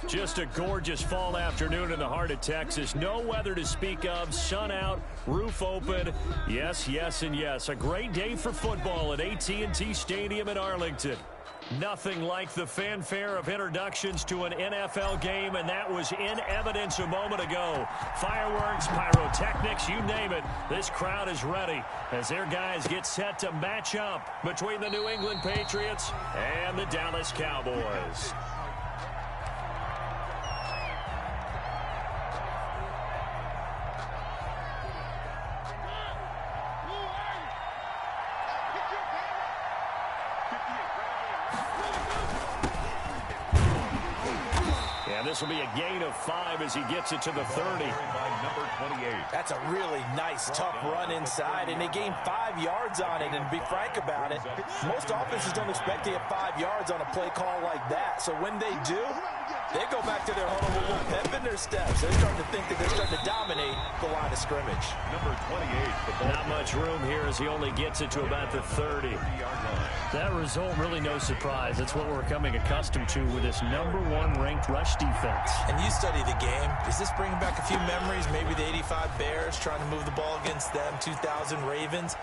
Just a gorgeous fall afternoon in the heart of Texas. No weather to speak of. Sun out, roof open. Yes, yes, and yes. A great day for football at AT&T Stadium in Arlington. Nothing like the fanfare of introductions to an NFL game, and that was in evidence a moment ago. Fireworks, pyrotechnics, you name it. This crowd is ready as their guys get set to match up between the New England Patriots and the Dallas Cowboys. This will be a gain of 5 as he gets it to the 30. Number 28. That's a really nice, tough run inside, and they gained 5 yards on it. And to be frank about it, most offenses don't expect to get 5 yards on a play call like that. So when they do, they go back to their huddle with a little pep in their steps. They're starting to think that they're starting to dominate the line of scrimmage. Number 28. Not much room here as he only gets it to about the 30. That result, really no surprise. That's what we're coming accustomed to with this #1 ranked rush defense. And you study the game. Is this bringing back a few memories? Maybe the 85 Bears trying to move the ball against them, 2000 Ravens.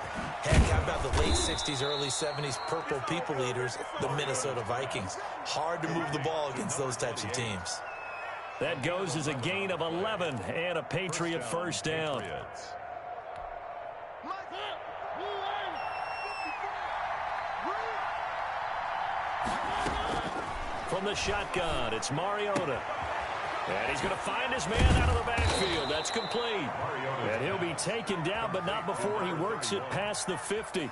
Heck, how about the late 60s, early 70s Purple People Eaters, the Minnesota Vikings. Hard to move the ball against those types of teams. That goes as a gain of 11 and a Patriot first down. From the shotgun, it's Mariota. And he's going to find his man out of the backfield. That's complete. And he'll be taken down, but not before he works it past the 50.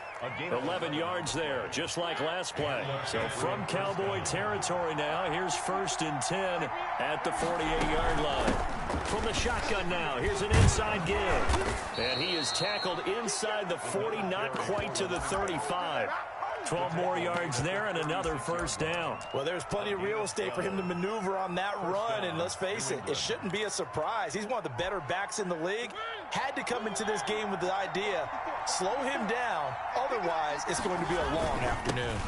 11 yards there, just like last play. So from Cowboy territory now, here's 1st and 10 at the 48-yard line. From the shotgun now, here's an inside give. And he is tackled inside the 40, not quite to the 35. 12 more yards there and another first down. Well, there's plenty of real estate for him to maneuver on that run, and let's face it, it shouldn't be a surprise. He's one of the better backs in the league. Had to come into this game with the idea, slow him down, otherwise it's going to be a long afternoon.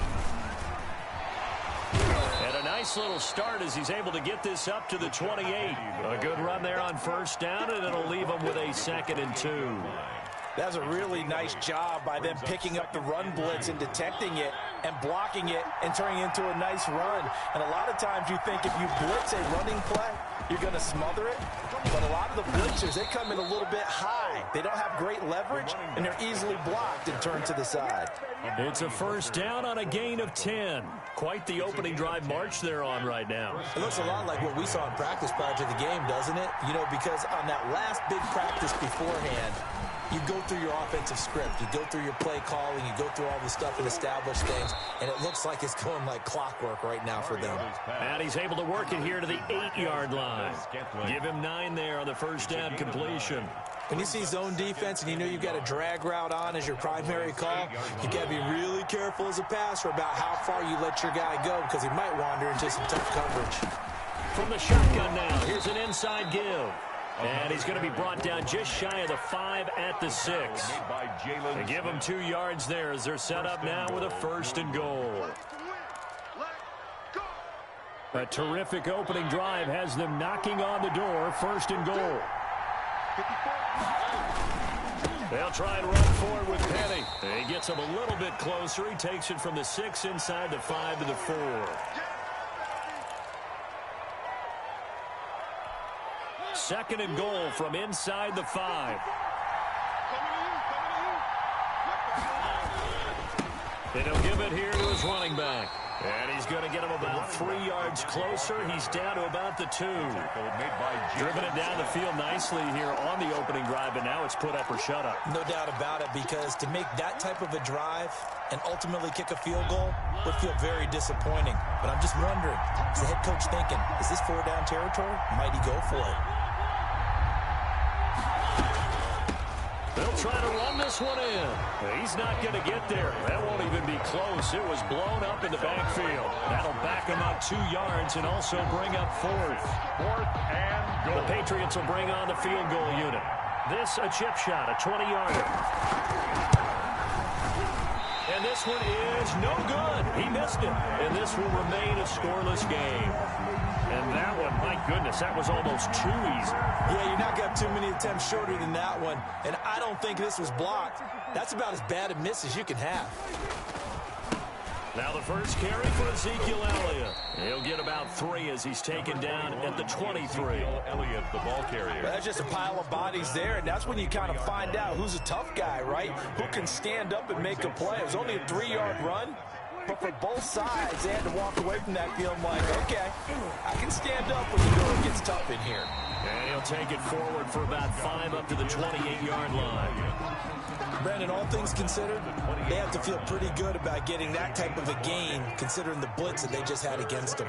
And a nice little start as he's able to get this up to the 28. A good run there on first down, and it'll leave him with a 2nd and 2. That's a really nice job by them picking up the run blitz and detecting it and blocking it and turning it into a nice run. And a lot of times you think if you blitz a running play, you're going to smother it. But a lot of the blitzers, they come in a little bit high. They don't have great leverage, and they're easily blocked and turned to the side. It's a first down on a gain of 10. Quite the opening drive march they're on right now. It looks a lot like what we saw in practice prior to the game, doesn't it? You know, because on that last big practice beforehand, you go through your offensive script, you go through your play calling, you go through all the stuff and establish things, and it looks like it's going like clockwork right now for them. And he's able to work it here to the 8-yard line. Give him 9 there on the first down completion. When you see zone defense and you know you've got a drag route on as your primary call, you got to be really careful as a passer about how far you let your guy go because he might wander into some tough coverage. From the shotgun now, here's an inside give. And he's going to be brought down just shy of the 5 at the 6. They give him 2 yards there as they're set up now with a 1st and goal. A terrific opening drive has them knocking on the door, 1st and goal. They'll try and run forward with Penny. He gets him a little bit closer. He takes it from the 6 inside the 5 to the 4. Second and goal from inside the 5. And he'll give it here to his running back. And he's going to get him about 3 yards closer. He's down to about the 2. Driven it down the field nicely here on the opening drive, and now it's put up or shut up. No doubt about it, because to make that type of a drive and ultimately kick a field goal would feel very disappointing. But I'm just wondering, is the head coach thinking, is this 4-down territory? Might he go for it? They'll try to run this one in. He's not going to get there. That won't even be close. It was blown up in the backfield. That'll back him up 2 yards and also bring up 4th. 4th and goal. The Patriots will bring on the field goal unit. This a chip shot, a 20-yarder. And this this one is no good. He missed it. And this will remain a scoreless game. And that one, my goodness, that was almost too easy. Yeah, you're not going to have too many attempts shorter than that one. And I don't think this was blocked. That's about as bad a miss as you can have. Now the first carry for Ezekiel Elliott. He'll get about 3 as he's taken down at the 23. Elliott, the ball carrier. Well, that's just a pile of bodies there, and that's when you kind of find out who's a tough guy, right? Who can stand up and make a play. It was only a 3-yard run, but for both sides, they had to walk away from that feeling like, okay, I can stand up when the going gets tough in here. And he'll take it forward for about 5 up to the 28-yard line. Brandon, all things considered, they have to feel pretty good about getting that type of a gain, considering the blitz that they just had against them.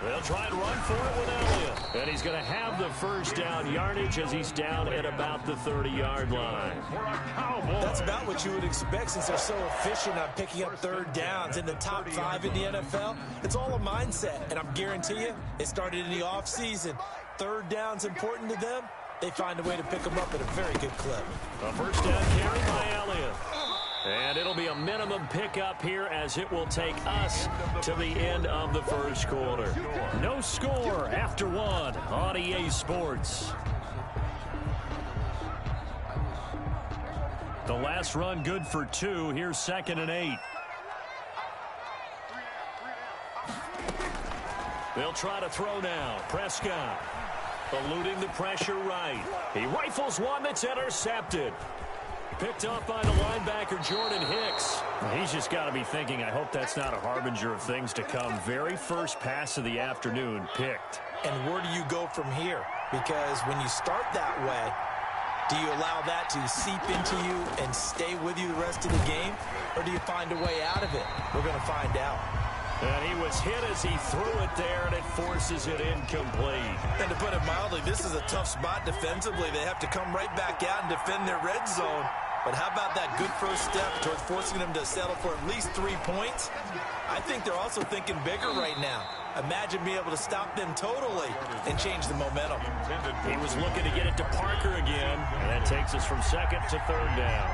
They'll try and run for it with Elliott. And he's going to have the first down yardage as he's down at about the 30-yard line. That's about what you would expect since they're so efficient on picking up third downs in the top 5 in the NFL. It's all a mindset, and I guarantee you, it started in the offseason. Third down's important to them. They find a way to pick them up at a very good clip. A first down carry by Elliott. And it'll be a minimum pickup here as it will take us to the end of the first quarter. No score after 1 on EA Sports. The last run good for 2. Here's 2nd and 8. They'll try to throw now. Prescott eluding the pressure right. He rifles one that's intercepted. Picked up by the linebacker, Jordan Hicks. He's just got to be thinking, I hope that's not a harbinger of things to come. Very first pass of the afternoon picked. And where do you go from here? Because when you start that way, do you allow that to seep into you and stay with you the rest of the game? Or do you find a way out of it? We're going to find out. And he was hit as he threw it there, and it forces it incomplete. And to put it mildly, this is a tough spot defensively. They have to come right back out and defend their red zone. But how about that good first step towards forcing them to settle for at least 3 points? I think they're also thinking bigger right now. Imagine being able to stop them totally and change the momentum. He was looking to get it to Parker again, and that takes us from 2nd to 3rd down.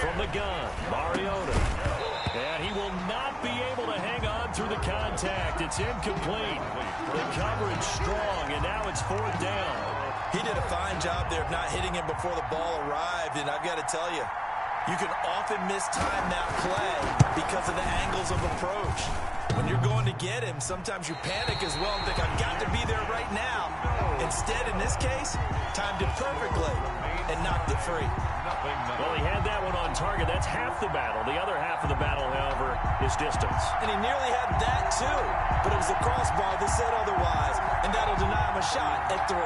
From the gun, Mariota. And he will not be able to hang on through the contact. It's incomplete. The coverage strong, and now it's 4th down. He did a fine job there of not hitting him before the ball arrived, and I've got to tell you, you can often mistime that play because of the angles of approach. When you're going to get him, sometimes you panic as well and think, I've got to be there right now. Instead, in this case, timed it perfectly and knocked it free. Well, he had that one on target. That's half the battle. The other half of the battle, however, is distance. And he nearly had that, too. But it was the crossbar that said otherwise, and that'll deny him a shot at 3.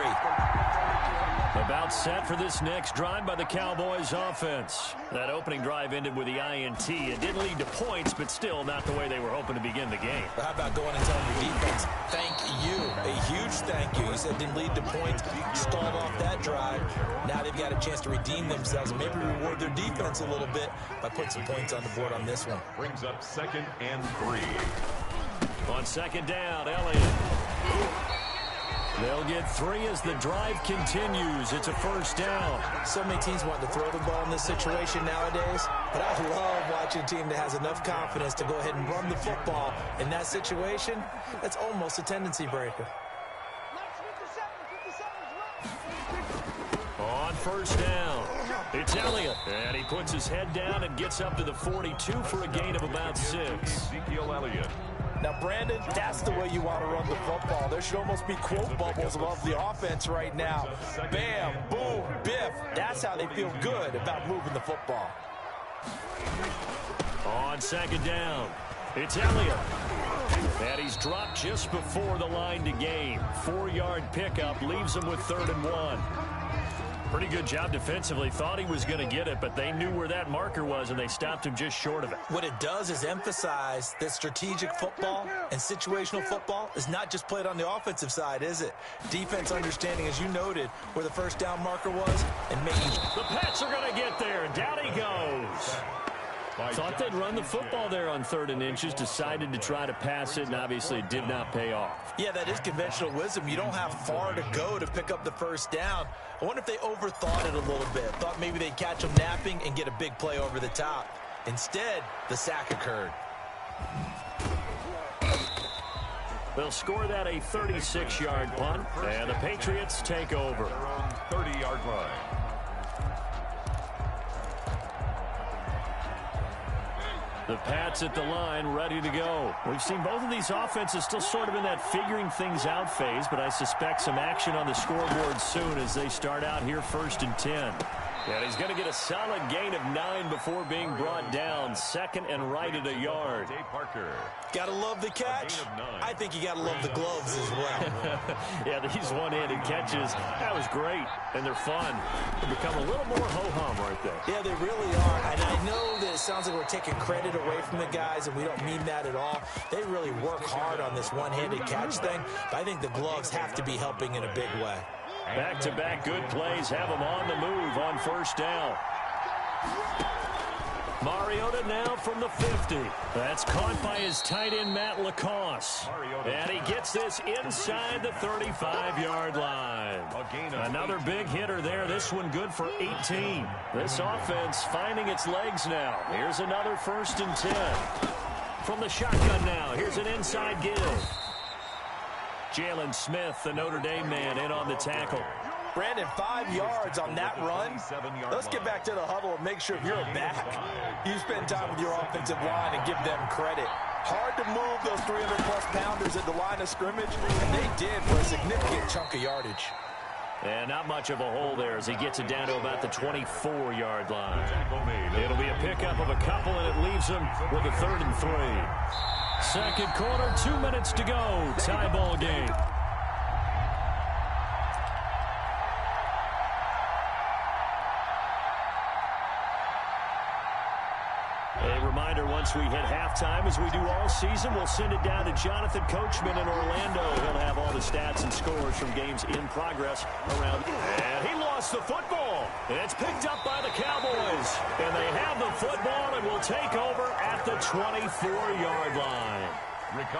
About set for this next drive by the Cowboys offense. That opening drive ended with the INT. It didn't lead to points, but still not the way they were hoping to begin the game. But how about going and telling your defense, thank you, a huge thank you. You said it didn't lead to points, stalled off that drive. Now they've got a chance to redeem themselves and maybe reward their defense a little bit by putting some points on the board on this one. Brings up 2nd and 3. On 2nd down, Elliott. They'll get 3 as the drive continues. It's a first down. So many teams want to throw the ball in this situation nowadays, but I love watching a team that has enough confidence to go ahead and run the football. In that situation, that's almost a tendency breaker. On first down, it's Elliott. And he puts his head down and gets up to the 42 for a gain of about 6. Ezekiel Elliott. Now, Brandon, that's the way you want to run the football. There should almost be quote bubbles above the offense right now. Bam, boom, biff. That's how they feel good about moving the football. On 2nd down, it's Elliott. And he's dropped just before the line to gain. 4-yard pickup leaves him with 3rd and 1. Pretty good job defensively. Thought he was going to get it, but they knew where that marker was, and they stopped him just short of it. What it does is emphasize that strategic football and situational football is not just played on the offensive side, is it? Defense understanding, as you noted, where the first down marker was and making... The Pats are going to get there, and down he goes. Thought they'd run the football there on 3rd and inches, decided to try to pass it, and obviously it did not pay off. Yeah, that is conventional wisdom. You don't have far to go to pick up the first down. I wonder if they overthought it a little bit. Thought maybe they'd catch them napping and get a big play over the top. Instead, the sack occurred. They'll score that a 36-yard punt, and the Patriots take over. 30-yard line. The Pats at the line, ready to go. We've seen both of these offenses still sort of in that figuring things out phase, but I suspect some action on the scoreboard soon as they start out here 1st and 10. And he's going to get a solid gain of 9 before being brought down. 2nd and right at a yard. Gotta love the catch. I think you gotta love the gloves as well. Yeah, these one-handed catches, that was great, and they're fun. They become a little more ho-hum right there. Yeah, they really are, and I know that it sounds like we're taking credit away from the guys, and we don't mean that at all. They really work hard on this one-handed catch thing, but I think the gloves have to be helping in a big way. Back-to-back good plays have them on the move on 1st down. Mariota now from the 50. That's caught by his tight end, Matt Lacoste. And he gets this inside the 35-yard line. Another big hitter there. This one good for 18. This offense finding its legs now. Here's another 1st and 10. From the shotgun now. Here's an inside give. Jalen Smith, the Notre Dame man, in on the tackle. Brandon, 5 yards on that run. Let's get back to the huddle and make sure if you're a back, you spend time with your offensive line and give them credit. Hard to move those 300-plus pounders at the line of scrimmage, and they did for a significant chunk of yardage. And not much of a hole there as he gets it down to about the 24-yard line. It'll be a pickup of a couple, and it leaves him with a 3rd and 3. 2nd quarter, 2 minutes to go. Tie ball game. A reminder, once we hit halftime, as we do all season, we'll send it down to Jonathan Coachman in Orlando. He'll have all the stats and scores from games in progress around. And he lost the football. It's picked up by the Cowboys. And they have the football and will take over at the 24-yard line.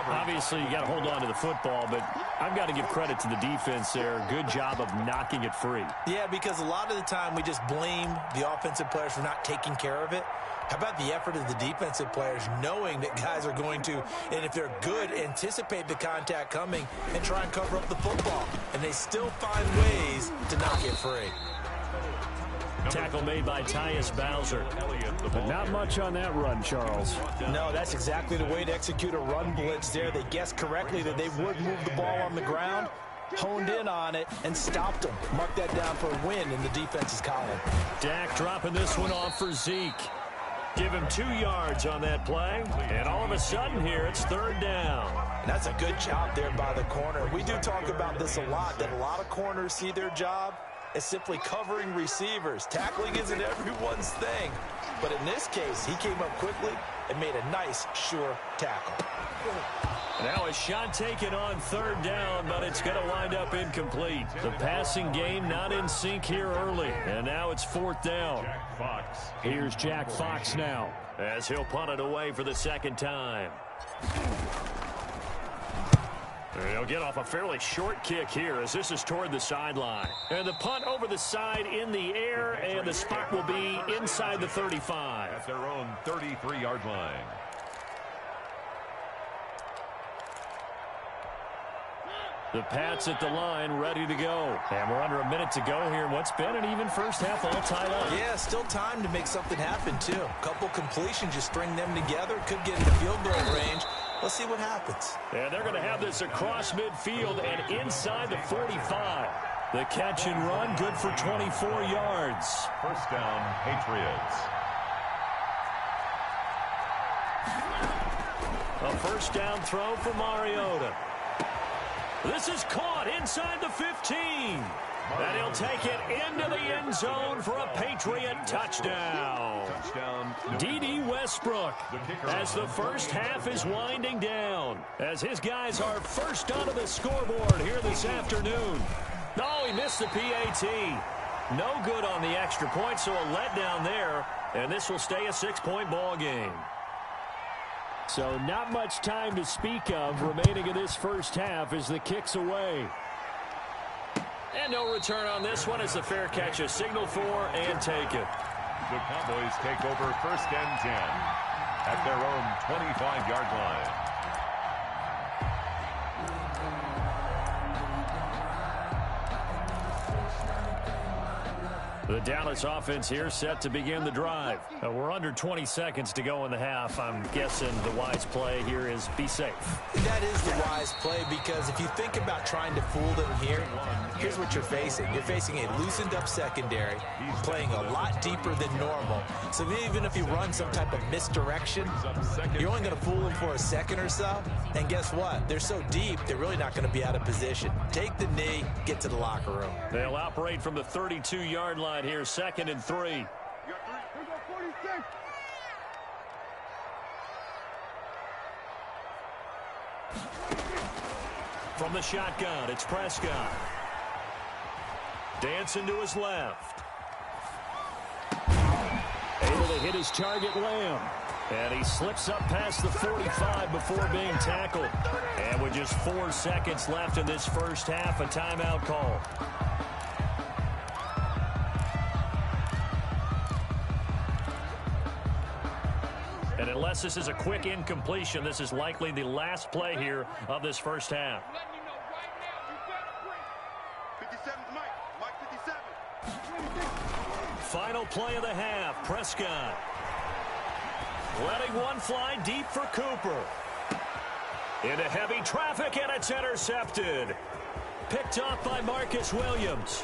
Obviously, you got to hold on to the football, but I've got to give credit to the defense there. Good job of knocking it free. Yeah, because a lot of the time we just blame the offensive players for not taking care of it. How about the effort of the defensive players knowing that guys are going to, and if they're good, anticipate the contact coming and try and cover up the football. And they still find ways to knock it free. Tackle made by Tyus Bowser. But not much on that run, Charles. No, that's exactly the way to execute a run blitz there. They guessed correctly that they would move the ball on the ground, honed in on it, and stopped them. Mark that down for a win in the defense's column. Dak dropping this one off for Zeke. Give him 2 yards on that play. And all of a sudden here, it's 3rd down. And that's a good job there by the corner. We do talk about this a lot, that a lot of corners see their job as simply covering receivers. Tackling isn't everyone's thing. But in this case, he came up quickly and made a nice, sure tackle. Now a shot taken on 3rd down, but it's going to wind up incomplete. The passing game not in sync here early, and now it's 4th down. Here's Jack Fox now, as he'll punt it away for the 2nd time. He'll get off a fairly short kick here as this is toward the sideline. And the punt over the side in the air, and the spot will be inside the 35. At their own 33-yard line. The Pats at the line, ready to go. And we're under a minute to go here in what's been an even first half, all tied up. Yeah, still time to make something happen, too. A couple completions, just string them together. Could get into field goal range. Let's see what happens. And they're going to have this across midfield and inside the 45. The catch and run, good for 24 yards. 1st down, Patriots. A 1st down throw for Mariota. This is caught inside the 15. And he'll take it into the end zone for a Patriot touchdown. D.D. Westbrook as the first half is winding down. As his guys are first onto the scoreboard here this afternoon. Oh, he missed the PAT. No good on the extra point, so a letdown there, and this will stay a 6-point ball game. So not much time to speak of remaining in this first half as the kick's away. And no return on this one as the fair catch is signaled for and taken. The Cowboys take over 1st and 10 at their own 25-yard line. The Dallas offense here set to begin the drive. We're under 20 seconds to go in the half. I'm guessing the wise play here is be safe. That is the wise play, because if you think about trying to fool them here, here's what you're facing. You're facing a loosened up secondary, playing a lot deeper than normal. So even if you run some type of misdirection, you're only going to fool them for a second or so. And guess what? They're so deep, they're really not going to be out of position. Take the knee, get to the locker room. They'll operate from the 32-yard line here, 2nd and 3. From the shotgun, it's Prescott. Dancing to his left. Able to hit his target, Lamb. And he slips up past the 45 before being tackled. And with just 4 seconds left in this first half, a timeout call. And unless this is a quick incompletion, this is likely the last play here of this first half. Final play of the half, Prescott. Letting one fly deep for Cooper. Into heavy traffic, and it's intercepted. Picked off by Marcus Williams.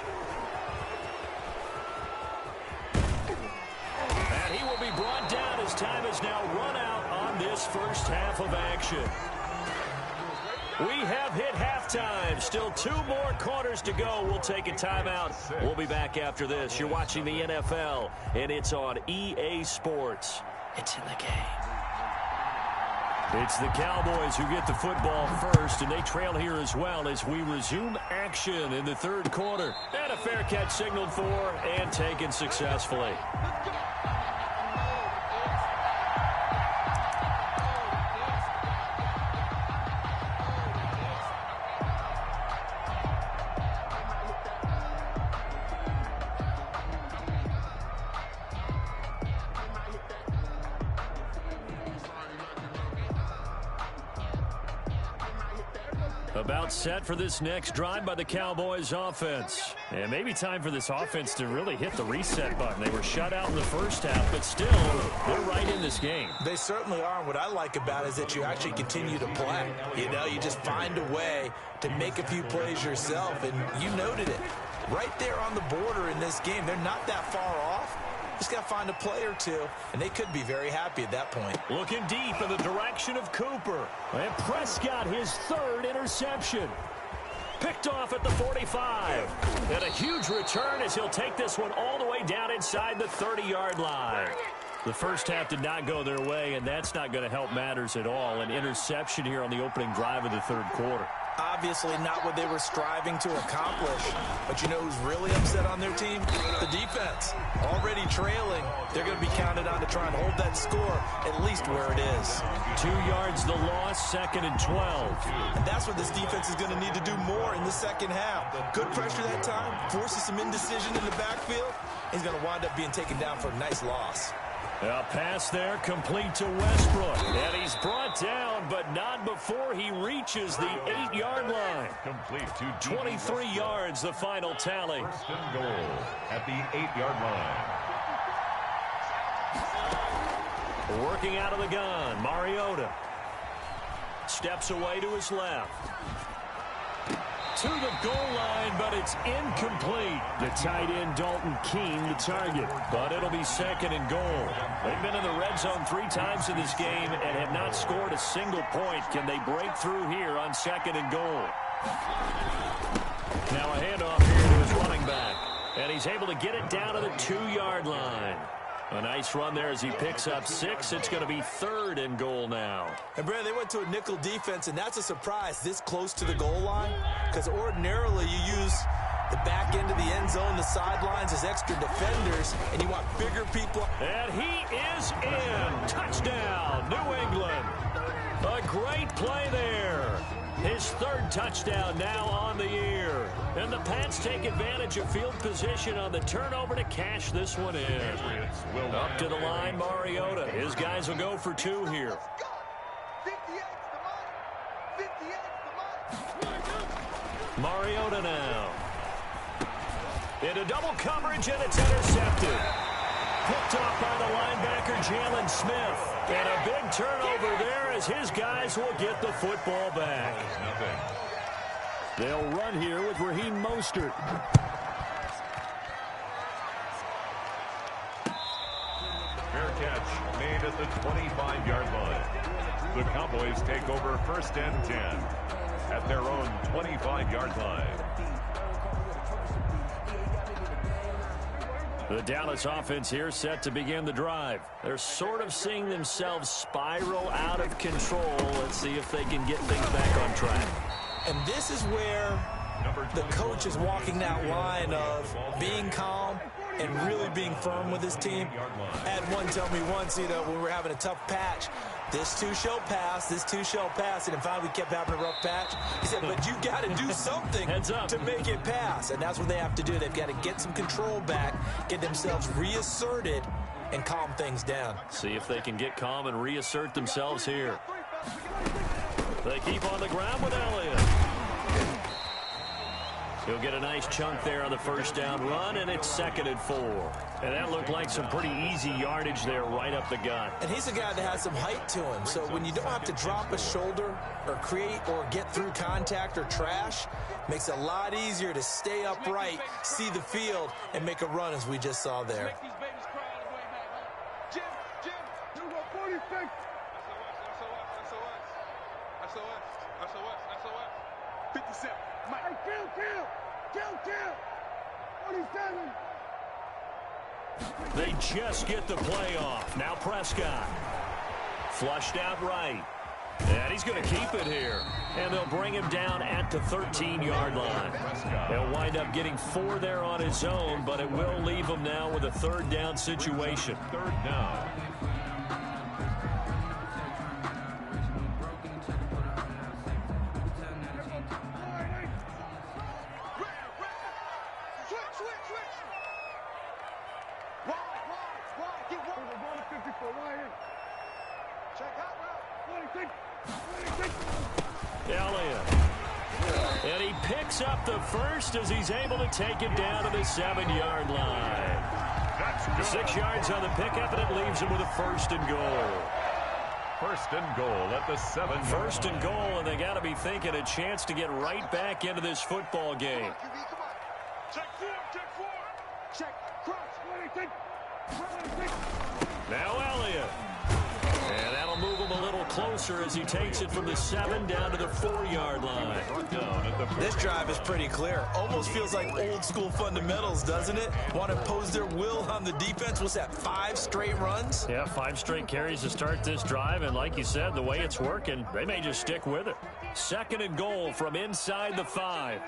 And he will be brought down as time has now run out on this first half of action. We have hit halftime. Still 2 more quarters to go. We'll take a timeout. We'll be back after this. You're watching the NFL, and it's on EA Sports. It's in the game. It's the Cowboys who get the football first, and they trail here as well as we resume action in the 3rd quarter. And a fair catch signaled for and taken successfully. About set for this next drive by the Cowboys offense. And maybe time for this offense to really hit the reset button. They were shut out in the first half, but still, they're right in this game. They certainly are. And what I like about it is that you actually continue to play. You know, you just find a way to make a few plays yourself, and you noted it. Right there on the border in this game, they're not that far off. Just got to find a play or two, and they could be very happy at that point. Looking deep in the direction of Cooper. And Prescott, his 3rd interception. Picked off at the 45. And a huge return as he'll take this one all the way down inside the 30-yard line. The first half did not go their way, and that's not going to help matters at all. An interception here on the opening drive of the 3rd quarter. Obviously not what they were striving to accomplish. But you know who's really upset on their team? The defense. Already trailing. They're going to be counted on to try and hold that score at least where it is. 2 yards the loss, 2nd and 12. And that's what this defense is going to need to do more in the second half. Good pressure that time. Forces some indecision in the backfield. He's going to wind up being taken down for a nice loss. A pass there complete to Westbrook. And he's brought down, but not before he reaches the 8-yard line. Complete to 23 yards, the final tally. 1st and goal at the 8-yard line. Working out of the gun, Mariota. Steps away to his left. To the goal line, but it's incomplete. The tight end, Dalton Keene, the target. But it'll be 2nd and goal. They've been in the red zone 3 times in this game and have not scored a single point. Can they break through here on 2nd and goal? Now a handoff here to his running back. And he's able to get it down to the 2-yard line. A nice run there as he picks up 6. It's going to be 3rd and goal now. And, Brad, they went to a nickel defense, and that's a surprise this close to the goal line, because ordinarily you use the back end of the end zone, the sidelines, as extra defenders, and you want bigger people. And he is in. Touchdown, New England. A great play there. His third touchdown now on the year. And the Pats take advantage of field position on the turnover to cash this one in. Up to the line, Mariota. His guys will go for 2 here. Mariota now. Into double coverage, and it's intercepted. Picked off by the linebacker, Jalen Smith. And a big turnover there as his guys will get the football back. They'll run here with Raheem Mostert. Fair catch made at the 25-yard line. The Cowboys take over 1st and 10 at their own 25-yard line. The Dallas offense here set to begin the drive. They're sort of seeing themselves spiral out of control. Let's see if they can get things back on track. And this is where the coach is walking that line of being calm and really being firm with his team. I had one tell me once, when we were having a tough patch, this too shall pass, this too shall pass. And finally, we kept having a rough patch. He said, but you got to do something to make it pass. And that's what they have to do. They've got to get some control back, get themselves reasserted, and calm things down. See if they can get calm and reassert themselves here. They keep on the ground with Elliott. He'll get a nice chunk there on the first down run, and it's 2nd and 4. And that looked like some pretty easy yardage there right up the gut. And he's a guy that has some height to him. So when you don't have to drop a shoulder or create or get through contact or trash, makes it a lot easier to stay upright, see the field, and make a run as we just saw there. They just get the play off. Now Prescott. Flushed out right. And he's going to keep it here. And they'll bring him down at the 13-yard line. He'll wind up getting 4 there on his own, but it will leave him now with a 3rd down situation. 3rd down. Elliott. And he picks up the first as he's able to take it down to the 7-yard line. 6 yards on the pickup, and it leaves him with a 1st and goal. 1st and goal at the 7. 1st and goal, and they got to be thinking a chance to get right back into this football game. Now Elliott. And that'll move him a little closer as he takes it from the 7 down to the 4-yard line. This drive is pretty clear. Almost feels like old school fundamentals, doesn't it? Want to impose their will on the defense. Was that 5 straight runs? Yeah, 5 straight carries to start this drive. And like you said, the way it's working, they may just stick with it. 2nd and goal from inside the 5.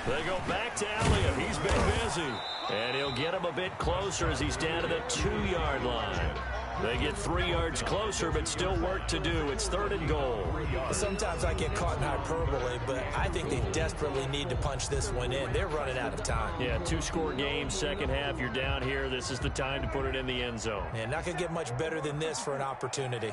They go back to Elliott. He's been busy. And he'll get him a bit closer as he's down to the 2-yard line. They get 3 yards closer, but still work to do. It's 3rd and goal. Sometimes I get caught in hyperbole, but I think they desperately need to punch this one in. They're running out of time. Yeah, 2-score game, second half. You're down here. This is the time to put it in the end zone. Yeah, not going to get much better than this for an opportunity.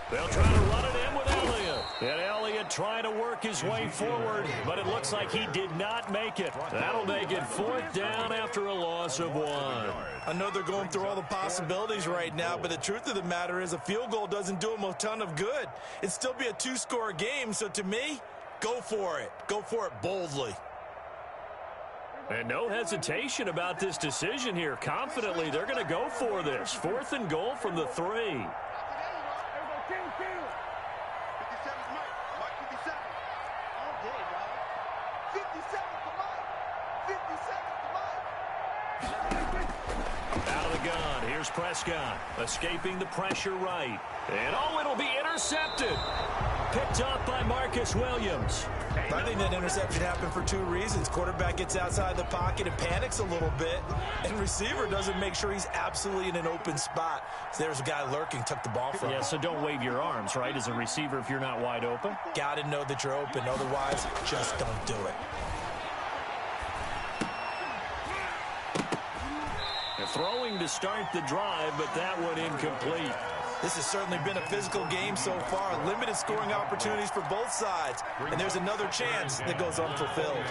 They'll try to run it in with Elliott. And Elliott trying to work his way forward, but it looks like he did not make it. That'll make it 4th down after a loss of 1. I know they're going through all the possibilities right now, but the truth of the matter is a field goal doesn't do them a ton of good. It'd still be a 2-score game, so to me, go for it. Go for it boldly. And no hesitation about this decision here. Confidently, they're going to go for this. 4th and goal from the 3. Out of the gun, here's Prescott, escaping the pressure right. And it'll be intercepted. Picked up by Marcus Williams. I think that interception happened for two reasons. Quarterback gets outside the pocket and panics a little bit, and receiver doesn't make sure he's absolutely in an open spot. So there's a guy lurking, took the ball from him. Yeah, so don't wave your arms, right, as a receiver if you're not wide open. Got to know that you're open. Otherwise, just don't do it. Throwing to start the drive, but that one incomplete. This has certainly been a physical game so far. Limited scoring opportunities for both sides. And there's another chance that goes unfulfilled.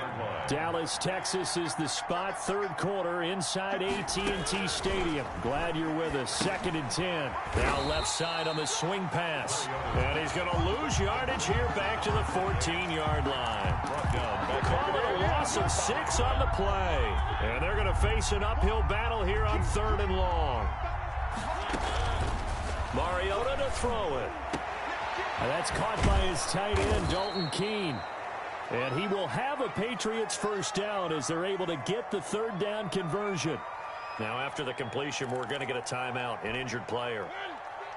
Dallas, Texas is the spot. Third quarter inside AT&T Stadium. Glad you're with us. 2nd and 10. Now left side on the swing pass. And he's going to lose yardage here back to the 14-yard line. Call it a loss of 6 on the play. And they're going to face an uphill battle here on 3rd and long. Mariota to throw it. And that's caught by his tight end, Dalton Keene. And he will have a Patriots first down as they're able to get the 3rd down conversion. Now after the completion, we're going to get a timeout, an injured player.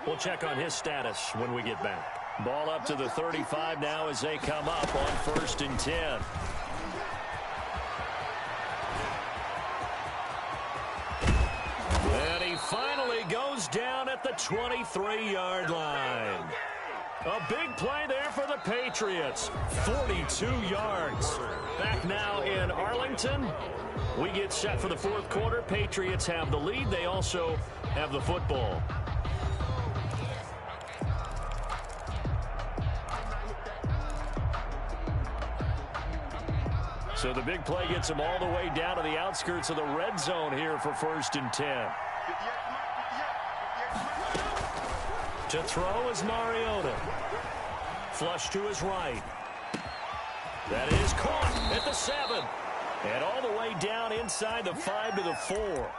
We'll check on his status when we get back. Ball up to the 35 now as they come up on 1st and 10. And he finally goes down at the 23-yard line. A big play there for the Patriots. 42 yards. Back now in Arlington. We get set for the 4th quarter. Patriots have the lead. They also have the football. So the big play gets them all the way down to the outskirts of the red zone here for 1st and 10. To throw is Mariota. Flush to his right. That is caught at the 7. And all the way down inside the 5 to the 4.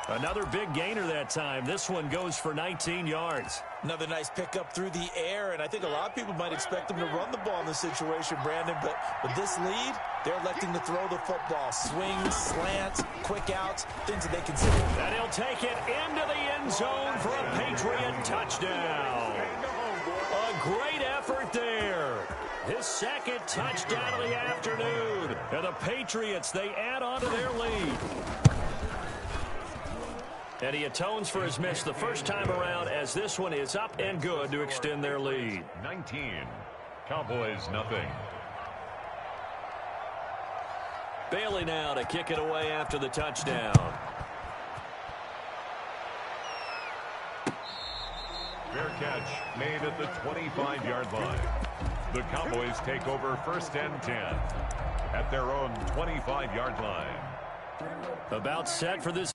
Another big gainer that time. This one goes for 19 yards. Another nice pickup through the air, and I think a lot of people might expect them to run the ball in this situation, Brandon, but with this lead, they're electing to throw the football. Swings, slants, quick outs, things that they consider. And he'll take it into the end zone for a Patriot touchdown. A great effort there. His 2nd touchdown of the afternoon. And the Patriots, they add on to their lead. And he atones for his miss the first time around as this one is up and good to extend their lead. 19. Cowboys nothing. Bailey now to kick it away after the touchdown. Fair catch made at the 25-yard line. The Cowboys take over 1st and 10 at their own 25-yard line. About set for this